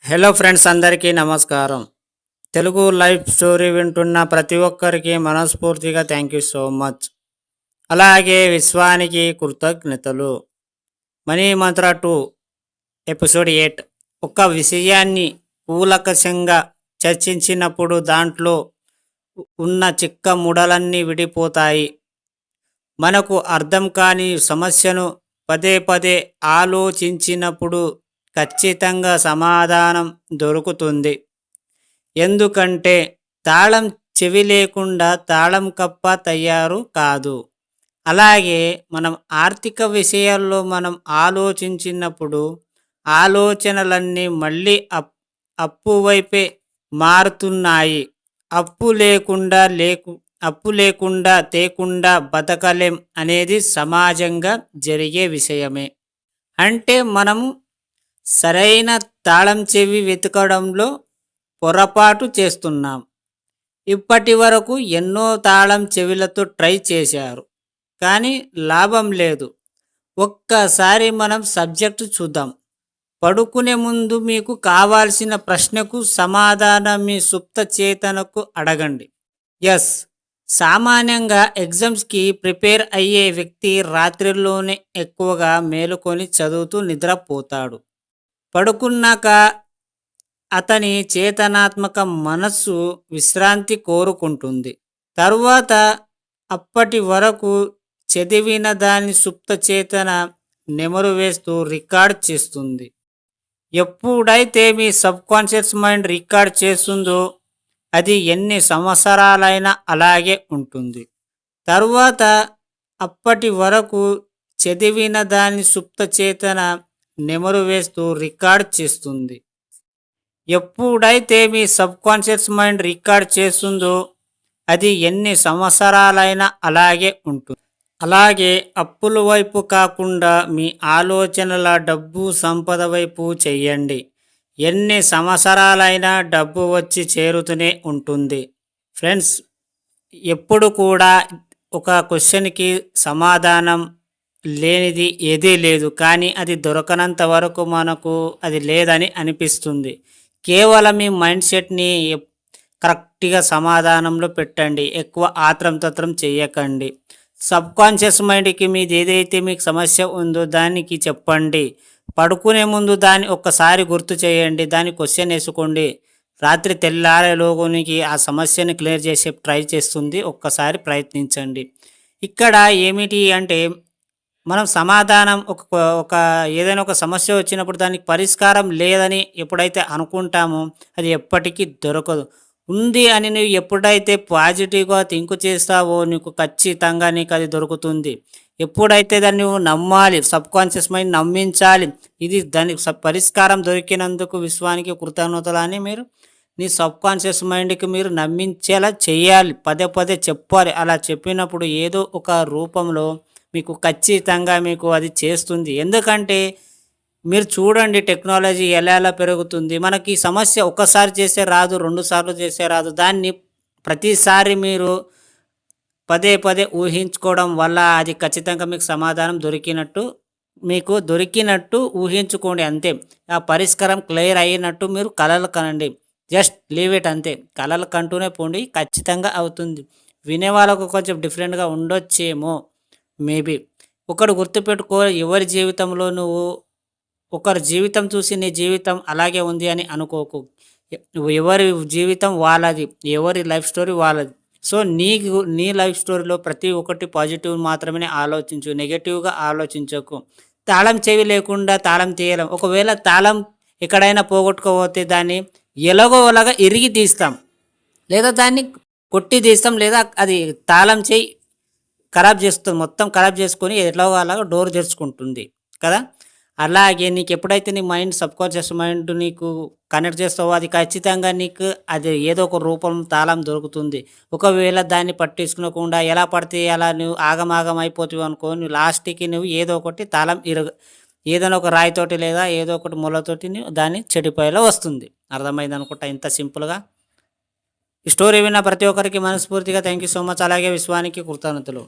Hello friends, అందరికీ నమస్కారం. Telugu life story వింటున్న ప్రతి ఒక్కరికి మనస్ఫూర్తిగా థ్యాంక్ యూ సో మచ్. అలాగే విశ్వానికి కృతజ్ఞతలు. మనీ మంత్ర 2 ఎపిసోడ్ 8. ఒక విషయాన్ని కూలకషంగా చర్చించినప్పుడు దాంట్లో ఉన్న చిక్క ముడలన్నీ విడిపోతాయి. మనకు అర్థం కాని సమస్యను పదే పదే ఆలోచించినప్పుడు ఖచ్చితంగా సమాధానం దొరుకుతుంది. ఎందుకంటే తాళం చెవి లేకుండా తాళం కప్ప తయారు కాదు. అలాగే మనం ఆర్థిక విషయాల్లో మనం ఆలోచించినప్పుడు ఆలోచనలన్నీ మళ్ళీ అప్పు వైపే మారుతున్నాయి. అప్పు లేకుండా అప్పు లేకుండా తేకుండా బతకలేం అనేది సమాజంగా జరిగే విషయమే. అంటే మనము సరైన తాళం చెవి వెతకడంలో పొరపాటు చేస్తున్నాం. ఇప్పటి వరకు ఎన్నో తాళం చెవిలతో ట్రై చేశారు, కానీ లాభం లేదు. ఒక్కసారి మనం సబ్జెక్టు చూద్దాం. పడుకునే ముందు మీకు కావాల్సిన ప్రశ్నకు సమాధానం మీ సుప్త చేతనకు అడగండి. ఎస్, సామాన్యంగా ఎగ్జామ్స్కి ప్రిపేర్ అయ్యే వ్యక్తి రాత్రిలోనే ఎక్కువగా మేలుకొని చదువుతూ నిద్రపోతాడు. పడుకున్నాక అతని చేతనాత్మక మనస్సు విశ్రాంతి కోరుకుంటుంది. తరువాత అప్పటి వరకు చదివిన దాని సుప్త చేతన నెమరు వేస్తూ రికార్డ్ చేస్తుంది. ఎప్పుడైతే మీ సబ్కాన్షియస్ మైండ్ రికార్డ్ చేస్తుందో అది ఎన్ని సంవత్సరాలైనా అలాగే ఉంటుంది. తరువాత అప్పటి వరకు చదివిన దాని సుప్త చేతన నెమరు వేస్తూ రికార్డ్ చేస్తుంది. ఎప్పుడైతే మీ సబ్కాన్షియస్ మైండ్ రికార్డ్ చేస్తుందో అది ఎన్ని సంవత్సరాలైనా అలాగే ఉంటుంది. అలాగే అప్పుల వైపు కాకుండా మీ ఆలోచనల డబ్బు సంపద వైపు చెయ్యండి. ఎన్ని సంవత్సరాలైనా డబ్బు వచ్చి చేరుతూనే ఉంటుంది. ఫ్రెండ్స్, ఎప్పుడు కూడా ఒక క్వశ్చన్కి సమాధానం లేనిది ఏదీ లేదు, కానీ అది దొరకనంత వరకు మనకు అది లేదని అనిపిస్తుంది. కేవలం మీ మైండ్ సెట్ని కరెక్ట్గా సమాధానంలో పెట్టండి. ఎక్కువ ఆత్రం చేయకండి. సబ్కాన్షియస్ మైండ్కి మీది ఏదైతే మీకు సమస్య ఉందో దానికి చెప్పండి. పడుకునే ముందు దాన్ని ఒక్కసారి గుర్తు చేయండి, దాన్ని క్వశ్చన్ వేసుకోండి. రాత్రి తెల్లారేలోనికి ఆ సమస్యని క్లియర్ చేసే ట్రై చేస్తుంది. ఒక్కసారి ప్రయత్నించండి. ఇక్కడ ఏమిటి అంటే మనం సమాధానం ఒక ఏదైనా ఒక సమస్య వచ్చినప్పుడు దానికి పరిష్కారం లేదని ఎప్పుడైతే అనుకుంటామో అది ఎప్పటికీ దొరకదు. ఉంది అని నువ్వు ఎప్పుడైతే పాజిటివ్గా థింక్ చేస్తావో నీకు ఖచ్చితంగా నీకు అది దొరుకుతుంది. ఎప్పుడైతే దాన్ని నువ్వు నమ్మాలి, సబ్కాన్షియస్ మైండ్ నమ్మించాలి. ఇది దానికి పరిష్కారం దొరికినందుకు విశ్వానికి కృతజ్ఞతలు అని మీరు నీ సబ్కాన్షియస్ మైండ్కి మీరు నమ్మించేలా చేయాలి. పదే పదే చెప్పాలి. అలా చెప్పినప్పుడు ఏదో ఒక రూపంలో మీకు ఖచ్చితంగా మీకు అది చేస్తుంది. ఎందుకంటే మీరు చూడండి టెక్నాలజీ ఎలా పెరుగుతుంది. మనకి సమస్య ఒకసారి చేసే రాదు, 2 సార్లు చేసే రాదు. దాన్ని ప్రతిసారి మీరు పదే పదే ఊహించుకోవడం వల్ల అది ఖచ్చితంగా మీకు సమాధానం దొరికినట్టు ఊహించుకోండి అంతే. ఆ పరిష్కారం క్లియర్ అయినట్టు మీరు కలలు కనండి. జస్ట్ లీవ్ ఇట్ అంతే. కలలు కంటూనే పోండి, ఖచ్చితంగా అవుతుంది. వినే వాళ్ళకు కొంచెం డిఫరెంట్గా ఉండొచ్చేమో మేబీ. ఒకడు గుర్తుపెట్టుకో, ఎవరి జీవితంలో నువ్వు ఒకరి జీవితం చూసి నీ జీవితం అలాగే ఉంది అని అనుకోకు. ఎవరి జీవితం వాళ్ళది, ఎవరి లైఫ్ స్టోరీ వాళ్ళది. సో నీ లైఫ్ స్టోరీలో ప్రతి ఒక్కటి పాజిటివ్ మాత్రమే ఆలోచించు, నెగిటివ్గా ఆలోచించకు. తాళం చెవి లేకుండా తాళం తీయలేం. ఒకవేళ తాళం ఎక్కడైనా పోగొట్టుకోపోతే దాన్ని ఎలాగోలాగా ఇరిగి తీస్తాం, లేదా దాన్ని కొట్టి తీస్తాం, లేదా అది తాళం చేయి ఖరాబ్ చేస్తుంది, మొత్తం ఖరాబ్ చేసుకొని ఎట్లాగో అలాగా డోర్ తెరుచుకుంటుంది కదా. అలాగే నీకు ఎప్పుడైతే నీ మైండ్ సబ్కాన్షియస్ మైండ్ నీకు కనెక్ట్ చేస్తావో అది ఖచ్చితంగా నీకు అది ఏదో ఒక రూపం తాళం దొరుకుతుంది. ఒకవేళ దాన్ని పట్టించుకోకుండా ఎలా పడితే అలా నువ్వు ఆగమాగం అయిపోతావు అనుకో, నువ్వు లాస్ట్కి నువ్వు ఏదో ఒకటి తాళం ఏదైనా ఒక రాయితోటి లేదా ఏదో ఒకటి ముళ్ళతోటి నువ్వు దాన్ని చెడిపోయేలా వస్తుంది. అర్థమైంది అనుకుంటా ఇంత సింపుల్గా. ఈ స్టోరీ విన్న ప్రతి ఒక్కరికి మనస్ఫూర్తిగా థ్యాంక్ యూ సో మచ్. అలాగే విశ్వానికి కృతజ్ఞతలు.